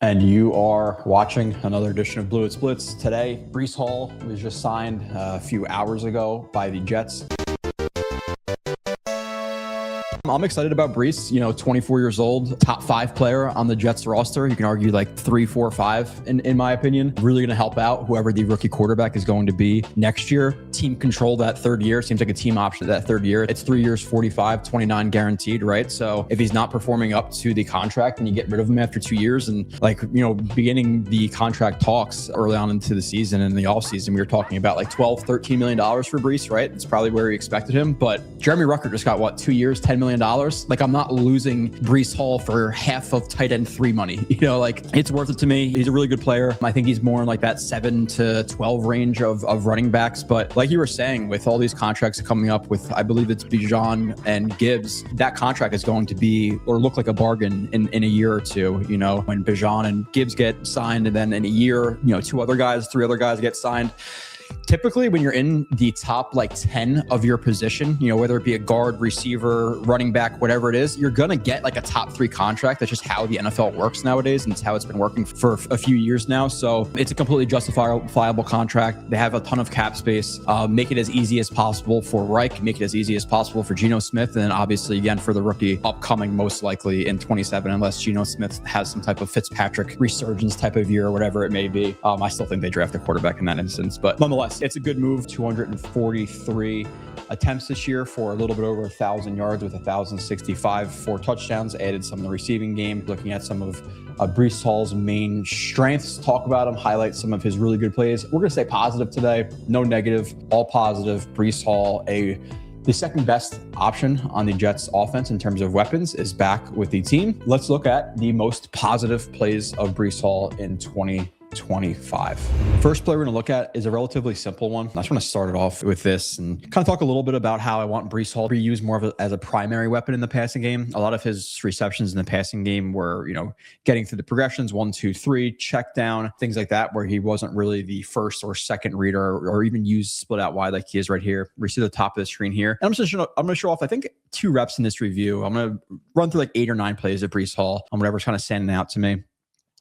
And you are watching another edition of Blewett's Blitz. Today, Breece Hall was just signed a few hours ago by the Jets. I'm excited about Breece, 24 years old, top 5 player on the Jets roster. You can argue like 3, 4, 5 in my opinion. Really going to help out whoever the rookie quarterback is going to be next year. Team control that third year. Seems like a team option that third year. It's 3 years, 45, 29 guaranteed, right? So if he's not performing up to the contract, then you get rid of him after 2 years. And beginning the contract talks early on into the season and the offseason, we were talking about like $12, $13 million for Breece, right? It's probably where we expected him. But Jeremy Ruckert just got 2 years, $10 million. Like, I'm not losing Breece Hall for half of tight end 3 money. It's worth it to me. He's a really good player. I think he's more in like that 7 to 12 range of running backs. But like you were saying, with all these contracts coming up with, I believe it's Bijan and Gibbs, that contract is going to be or look like a bargain in a year or two. When Bijan and Gibbs get signed, and then in a year, 3 other guys get signed. Typically, when you're in the top 10 of your position, whether it be a guard, receiver, running back, whatever it is, you're going to get like a top 3 contract. That's just how the NFL works nowadays, and it's how it's been working for a few years now. So it's a completely justifiable contract. They have a ton of cap space. Make it as easy as possible for Reich, make it as easy as possible for Geno Smith, and then obviously, again, for the rookie upcoming most likely in 27, unless Geno Smith has some type of Fitzpatrick resurgence type of year or whatever it may be. I still think they draft a quarterback in that instance, but nonetheless, it's a good move. 243 attempts this year for a little bit over 1,000 yards with 1,065, 4 touchdowns. Added some of the receiving game. Looking at some of Breece Hall's main strengths, talk about him, highlight some of his really good plays. We're going to say positive today, no negative, all positive. Breece Hall, the second best option on the Jets offense in terms of weapons, is back with the team. Let's look at the most positive plays of Breece Hall in 2025. First play we're going to look at is a relatively simple one. I just want to start it off with this and kind of talk a little bit about how I want Breece Hall to be used more as a primary weapon in the passing game. A lot of his receptions in the passing game were, getting through the progressions, 1, 2, 3, check down, things like that, where he wasn't really the first or second reader or even used split out wide like he is right here. We see the top of the screen here. And I'm going to show off, I think, 2 reps in this review. I'm going to run through 8 or 9 plays of Breece Hall on whatever's kind of standing out to me. I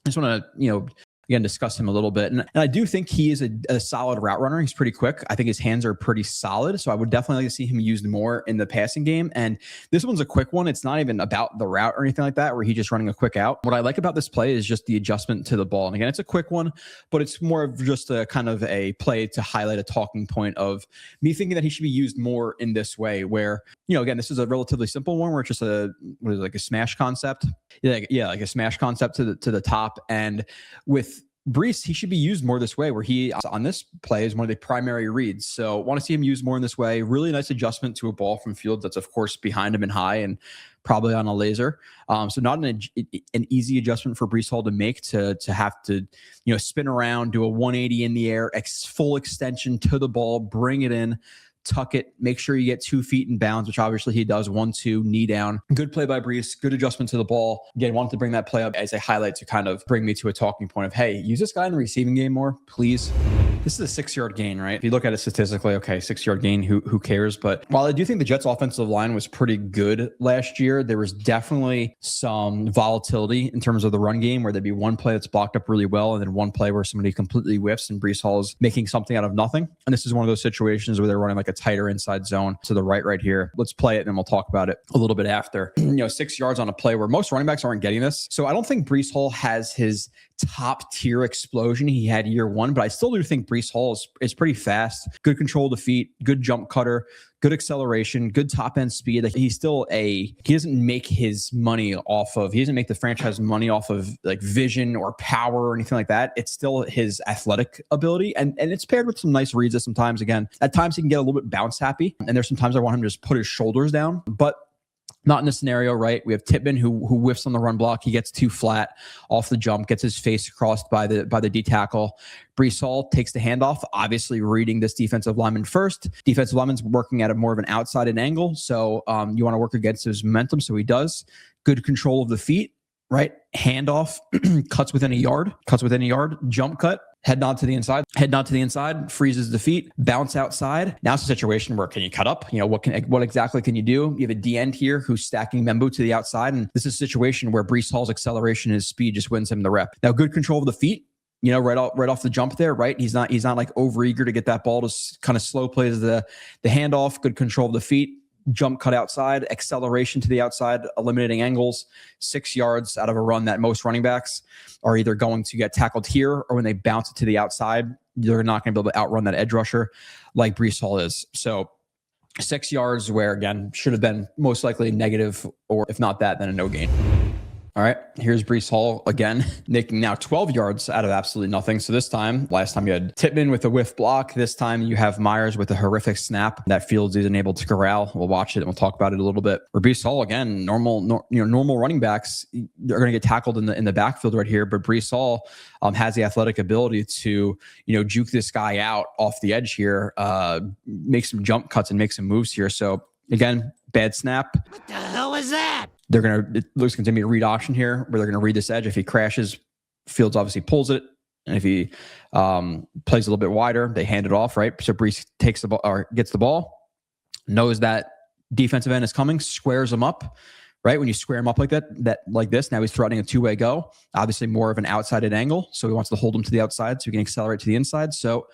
just want to, again, discuss him a little bit. And I do think he is a solid route runner. He's pretty quick. I think his hands are pretty solid. So I would definitely like to see him used more in the passing game. And this one's a quick one. It's not even about the route or anything like that, where he's just running a quick out. What I like about this play is just the adjustment to the ball. And again, it's a quick one, but it's more of just a kind of a play to highlight a talking point of me thinking that he should be used more in this way, where, again, this is a relatively simple one where it's just a smash concept. Like a smash concept to the top. And with Breece, he should be used more this way, where he, on this play, is one of the primary reads. So want to see him used more in this way. Really nice adjustment to a ball from field that's, of course, behind him and high and probably on a laser. So not an easy adjustment for Breece Hall to make, to have to, spin around, do a 180 in the air, full extension to the ball, bring it in, tuck it, make sure you get 2 feet in bounds, which obviously he does. 1, 2, knee down. Good play by Breece. Good adjustment to the ball. Again, wanted to bring that play up as a highlight to kind of bring me to a talking point of, hey, use this guy in the receiving game more, please. This is a 6-yard gain, right? If you look at it statistically, okay, 6-yard gain, who cares? But while I do think the Jets offensive line was pretty good last year, there was definitely some volatility in terms of the run game, where there'd be one play that's blocked up really well and then one play where somebody completely whiffs and Breece Hall is making something out of nothing. And this is one of those situations where they're running like a tighter inside zone to the right here. Let's play it and then we'll talk about it a little bit after. 6 yards on a play where most running backs aren't getting this. So I don't think Breece Hall has his top tier explosion he had year 1, but I still do think Breece Hall is pretty fast, good control of the feet, good jump cutter, good acceleration, good top end speed. Like, he doesn't make his money off of, he doesn't make the franchise money off of like vision or power or anything like that. It's still his athletic ability. And it's paired with some nice reads at sometimes. Again, at times he can get a little bit bounce happy. And there's sometimes I want him to just put his shoulders down, but not in this scenario, right? We have Tippmann who whiffs on the run block. He gets too flat off the jump, gets his face crossed by the D tackle. Breece Hall takes the handoff, obviously reading this defensive lineman first. Defensive lineman's working at a more of an outside-in angle, so you want to work against his momentum, so he does. Good control of the feet, right? Handoff, cuts within a yard, jump cut, head nod to the inside, freezes the feet, bounce outside. Now it's a situation where can you cut up? What exactly can you do? You have a D end here who's stacking Membu to the outside. And this is a situation where Breece Hall's acceleration and his speed just wins him the rep. Now, good control of the feet, right off the jump there, right? He's not like over eager to get that ball, just kind of slow plays the handoff, good control of the feet. Jump cut outside, acceleration to the outside, eliminating angles, 6 yards out of a run that most running backs are either going to get tackled here or when they bounce it to the outside, they're not going to be able to outrun that edge rusher like Breece Hall is. So 6 yards where, again, should have been most likely negative, or if not that, then a no gain. All right, here's Breece Hall again, making now 12 yards out of absolutely nothing. So this time, last time you had Tippmann with a whiff block. This time you have Myers with a horrific snap that Fields isn't able to corral. We'll watch it and we'll talk about it a little bit. For Breece Hall, again, normal running backs, they're going to get tackled in the backfield right here. But Breece Hall has the athletic ability to, juke this guy out off the edge here, make some jump cuts and make some moves here. So again, bad snap. What the hell was that? It looks going to be a read option here where they're going to read this edge. If he crashes, Fields obviously pulls it. And if he plays a little bit wider, they hand it off, right? So Breece takes the ball or gets the ball, knows that defensive end is coming, squares him up, right? When you square him up like like this, now he's threatening a two-way go, obviously more of an outside angle. So he wants to hold him to the outside so he can accelerate to the inside. So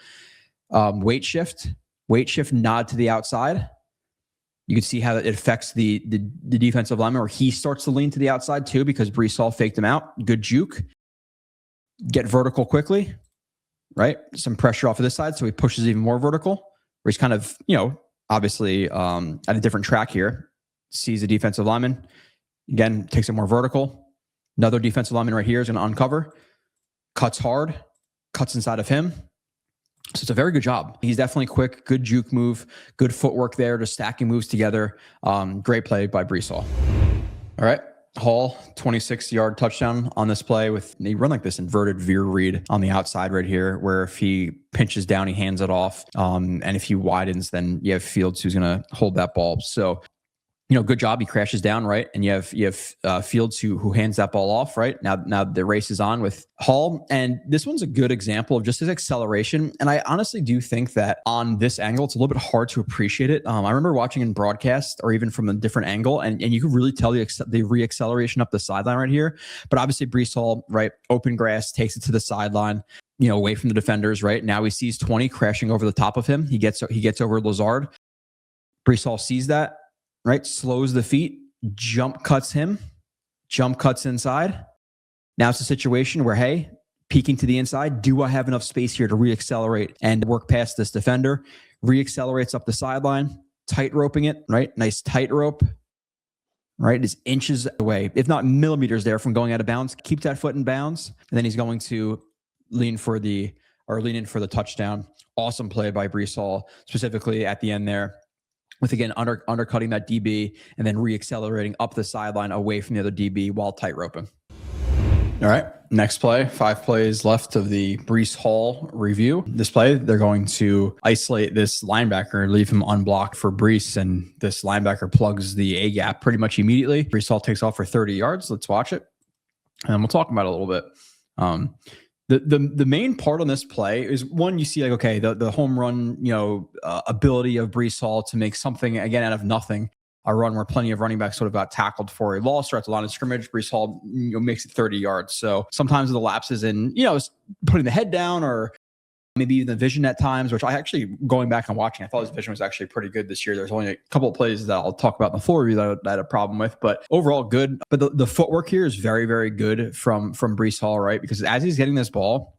weight shift, nod to the outside. You can see how it affects the defensive lineman, where he starts to lean to the outside too because Breece Hall faked him out. Good juke. Get vertical quickly, right? Some pressure off of this side, so he pushes even more vertical, where he's kind of, obviously at a different track here. Sees the defensive lineman. Again, takes it more vertical. Another defensive lineman right here is going to uncover. Cuts hard. Cuts inside of him. So it's a very good job. He's definitely quick, good juke move, good footwork there, just stacking moves together. Great play by Breece Hall. All right. Hall, 26-yard touchdown on this play they run like this inverted veer read on the outside right here, where if he pinches down, he hands it off. And if he widens, then you have Fields who's going to hold that ball. So, good job. He crashes down, right? And you have Fields who hands that ball off, right? Now the race is on with Hall. And this one's a good example of just his acceleration. And I honestly do think that on this angle, it's a little bit hard to appreciate it. I remember watching in broadcast or even from a different angle, and you could really tell the re-acceleration up the sideline right here. But obviously Breece Hall, right? Open grass, takes it to the sideline, away from the defenders, right? Now he sees 20 crashing over the top of him. He gets over Lazard. Breece Hall sees that. Right? Slows the feet, jump cuts him, jump cuts inside. Now it's a situation where, hey, peeking to the inside, do I have enough space here to re-accelerate and work past this defender? Re-accelerates up the sideline, tight roping it, right? Nice tight rope, right? Is inches away, if not millimeters there from going out of bounds. Keep that foot in bounds. And then he's going to lean in for the touchdown. Awesome play by Breece Hall, specifically at the end there, with, again, undercutting that DB and then re-accelerating up the sideline away from the other DB while tight roping. All right, next play, 5 plays left of the Breece Hall review. This play, they're going to isolate this linebacker, leave him unblocked for Breece, and this linebacker plugs the A gap pretty much immediately. Breece Hall takes off for 30 yards. Let's watch it, and we'll talk about it a little bit. The main part on this play is, one, you see the home run, ability of Breece Hall to make something again out of nothing. A run where plenty of running backs sort of got tackled for a loss or at the line of scrimmage. Breece Hall makes it 30 yards. So sometimes the lapses in putting the head down or maybe even the vision at times, which I actually, going back and watching, I thought his vision was actually pretty good this year. There's only a couple of plays that I'll talk about in the full review that I had a problem with, but overall good. But the footwork here is very, very good from Breece Hall, right? Because as he's getting this ball,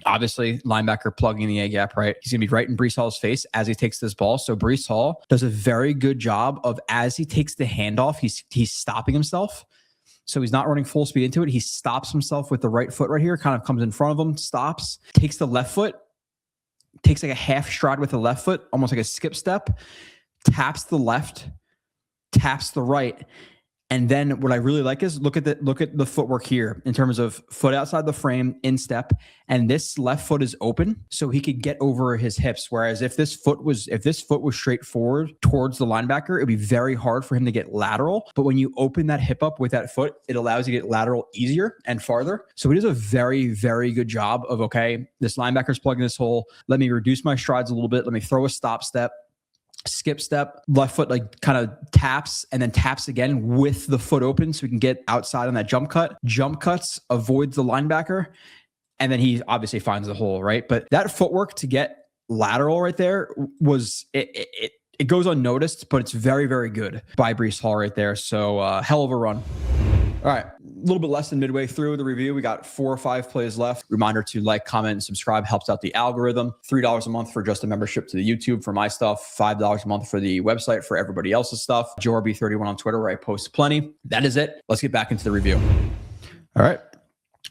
obviously linebacker plugging the A gap, right? He's going to be right in Breece Hall's face as he takes this ball. So Breece Hall does a very good job of, as he takes the handoff, he's stopping himself. So he's not running full speed into it. He stops himself with the right foot right here, kind of comes in front of him, stops, takes the left foot, takes like a half stride with the left foot, almost like a skip step, taps the left, taps the right, And then what I really like is look at the footwork here in terms of foot outside the frame, instep, and this left foot is open, so he could get over his hips. Whereas if this foot was straight forward towards the linebacker, it'd be very hard for him to get lateral. But when you open that hip up with that foot, it allows you to get lateral easier and farther. So it is a very, very good job of, okay, this linebacker's plugging this hole. Let me reduce my strides a little bit. Let me throw a stop step. Skip step, left foot like kind of taps and then taps again with the foot open so we can get outside on that jump cut. Jump cuts, avoids the linebacker, and then he obviously finds the hole, right? But that footwork to get lateral right there was, it goes unnoticed, but it's very, very good by Breece Hall right there. So hell of a run. All right, a little bit less than midway through the review. We got 4 or 5 plays left. Reminder to like, comment, and subscribe. Helps out the algorithm. $3 a month for just a membership to the YouTube for my stuff. $5 a month for the website for everybody else's stuff. JoRB31 on Twitter, where I post plenty. That is it. Let's get back into the review. All right.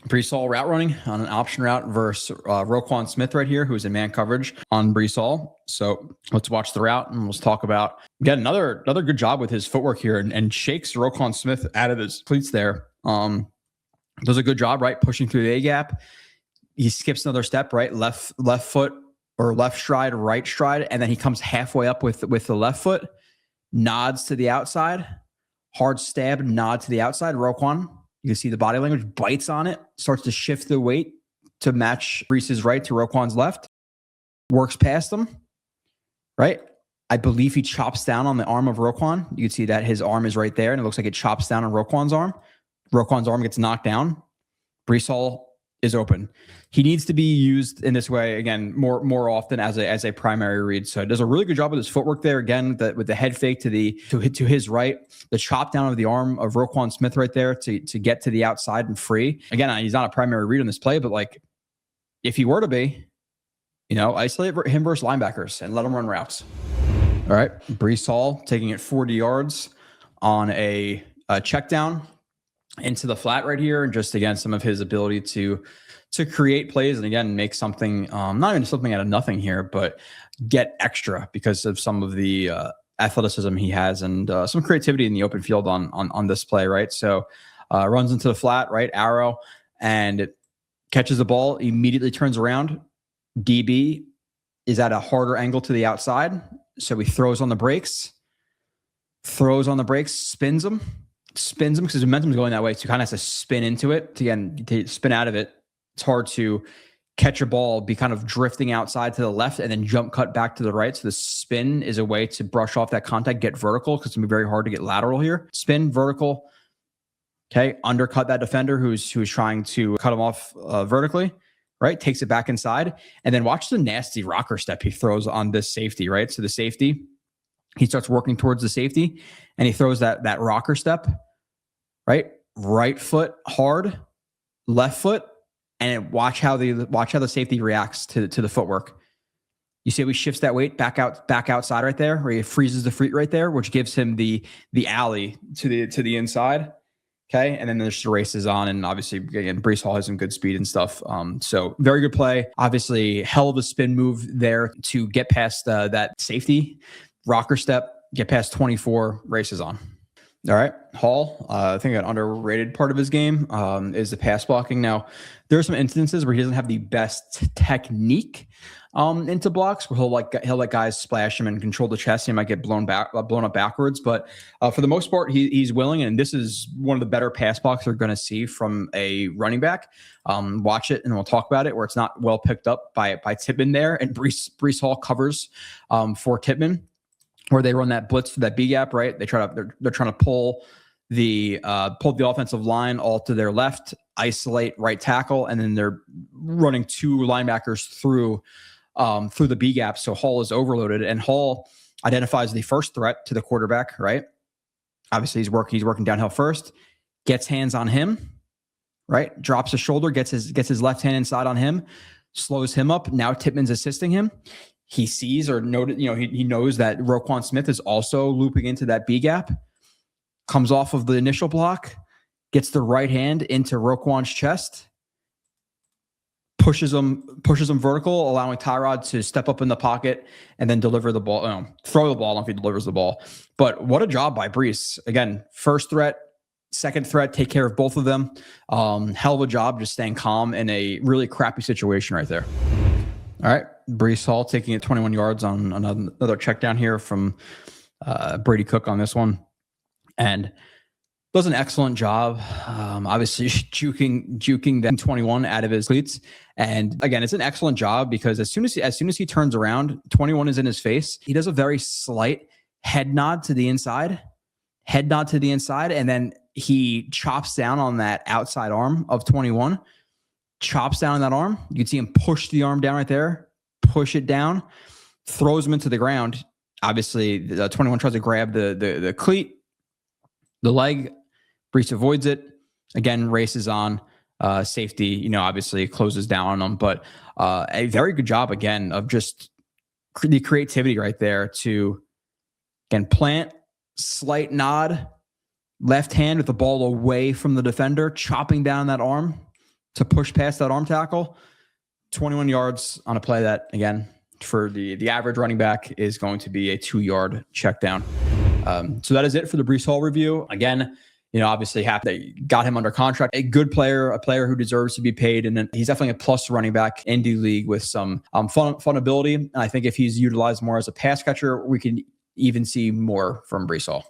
Breece Hall route running on an option route versus Roquan Smith right here, who's in man coverage on Breece Hall. So let's watch the route and let's talk about, again, another good job with his footwork here and shakes Roquan Smith out of his cleats there. Does a good job, right? Pushing through the A gap. He skips another step, right? Left foot or left stride, right stride. And then he comes halfway up with the left foot, nods to the outside, hard stab, nod to the outside. Roquan, you can see the body language, bites on it, starts to shift the weight to match Breece's right to Roquan's left, works past him, right? I believe he chops down on the arm of Roquan. You can see that his arm is right there, and it looks like it chops down on Roquan's arm. Roquan's arm gets knocked down. Breece Hall is open. He needs to be used in this way, again, more often as a primary read. So it does a really good job with his footwork there. Again, with the head fake to his right, the chop down of the arm of Roquan Smith right there to get to the outside and free. Again, he's not a primary read on this play, but like if he were to be, isolate him versus linebackers and let him run routes. All right, Breece Hall taking it 40 yards on a check down into the flat right here, and just again some of his ability to create plays and again make something, not even something out of nothing here, but get extra because of some of the athleticism he has and some creativity in the open field on this play, right? So runs into the flat, right, arrow, and it catches the ball, immediately turns around. DB is at a harder angle to the outside, so he throws on the brakes, spins him because his momentum is going that way, so he kind of has to spin into it to spin out of it. It's hard to catch a ball, be kind of drifting outside to the left and then jump cut back to the right. So the spin is a way to brush off that contact, get vertical, because it's gonna be very hard to get lateral here. Spin, vertical, okay, undercut that defender who's trying to cut him off vertically, right? Takes it back inside, and then watch the nasty rocker step he throws on this safety, right? So the safety, he starts working towards the safety, and he throws that rocker step, right? Right foot hard, left foot, and watch how the safety reacts to the footwork. You see how he shifts that weight back outside right there, where he freezes the feet right there, which gives him the alley to the inside. Okay, and then there's the races on, and obviously again Breece Hall has some good speed and stuff. So very good play. Obviously, hell of a spin move there to get past that safety rocker step, get past 24, races on. All right, Hall, I think an underrated part of his game is the pass blocking. Now, there are some instances where he doesn't have the best technique into blocks, where he'll let guys splash him and control the chest. He might get blown up backwards, but for the most part, he's willing. And this is one of the better pass blocks you're going to see from a running back. Watch it, and we'll talk about it, where it's not well picked up by Tippmann there, and Breece Hall covers for Tippmann, where they run that blitz for that B gap, right? They're trying to pull the offensive line all to their left, isolate right tackle, and then they're running 2 linebackers through the B gap. So Hall is overloaded, and Hall identifies the first threat to the quarterback, right? Obviously, he's working downhill first, gets hands on him, right? Drops his shoulder, gets his left hand inside on him, slows him up. Now Tippmann's assisting him. He sees or noted, he knows that Roquan Smith is also looping into that B gap, comes off of the initial block, gets the right hand into Roquan's chest, pushes him vertical, allowing Tyrod to step up in the pocket and then deliver the ball, throw the ball if he delivers the ball. But what a job by Breece. Again, first threat, second threat, take care of both of them. Hell of a job just staying calm in a really crappy situation right there. All right, Breece Hall taking it 21 yards on another check down here from Brady Cook on this one. And does an excellent job, obviously juking that 21 out of his cleats. And again, it's an excellent job because as soon as he turns around, 21 is in his face. He does a very slight head nod to the inside, and then he chops down on that outside arm of 21, chops down on that arm. You can see him push the arm down right there, push it down, throws him into the ground. Obviously, the 21 tries to grab the cleat, the leg. Breece avoids it. Again, races on. Safety, obviously closes down on him. But a very good job, again, of just the creativity right there to, again, plant, slight nod, left hand with the ball away from the defender, chopping down that arm to push past that arm tackle. 21 yards on a play that, again, for the average running back is going to be a 2-yard check down. So that is it for the Breece Hall review. Again, obviously happy that you got him under contract. A good player, a player who deserves to be paid. And he's definitely a plus running back in the league with some fun ability. And I think if he's utilized more as a pass catcher, we can even see more from Breece Hall.